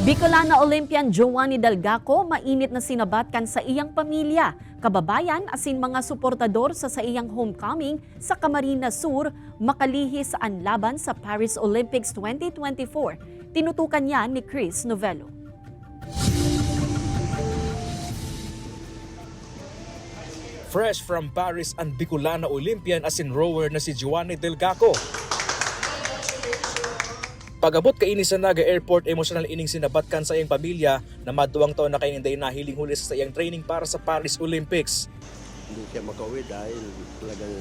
Bicolana Olympian Joanny Dalgaco mainit na sinabatkan sa iyang pamilya, kababayan asin mga suportador sa iyang homecoming sa Camarines Sur makalihis ang laban sa Paris Olympics 2024. Tinutukan niya ni Chris Novello. Fresh from Paris ang Bicolana Olympian asin rower na si Joanny Dalgaco. Pag-abot kaini sa Naga Airport, emosyonal ining sinabatkan sa iyang pamilya na maduwang taon na kaninday na hiling huli sa iyang training para sa Paris Olympics. Hindi siya makauwi dahil talagang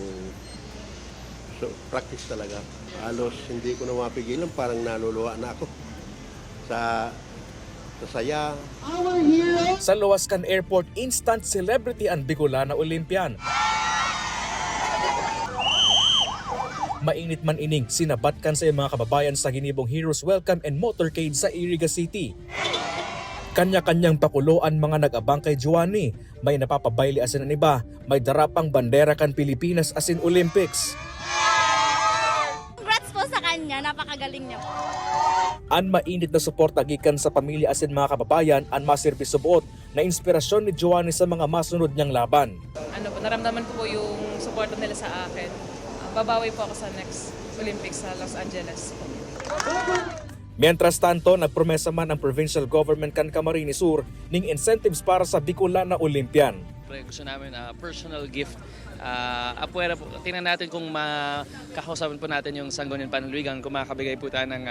practice talaga. Halos hindi ko na mapigilan, parang naluluwa na ako sa saya. Sa Luwascan Airport, instant celebrity ang Bicolana Olympian. Mainit man ining sinabatkan sa iyang mga kababayan sa ginibong Heroes Welcome and Motorcade sa Iriga City. Kanya-kanyang pakuloan mga nag-abang kay Joanny. May napapabayli asin ang iba, may darapang bandera kan Pilipinas asin Olympics. Congrats po sa kanya, napakagaling niya po. Ang mainit na suporta gikan sa pamilya asin mga kababayan ang maserbisyo buot na inspirasyon ni Joanny sa mga masunod niyang laban. Naramdaman ko po yung suporta nila sa akin. Babawi po ako sa next Olympics sa Los Angeles. Mientras tanto, nagpromesa man ang provincial government kan Camarines Sur ning incentives para sa Bicolana Olympian. Gusto namin personal gift. Apuera po, tingnan natin kung makakausapin po natin yung Sangguniang Panliligan, kung makakabigay po tayo ng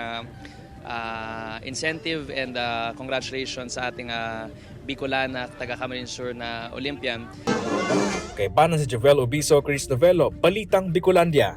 incentive and congratulations sa ating Bicolana, taga Camarines Sur na Olympian. Kay Banan si Jovel Obiso, Chris Novello, Balitang Bicolandia.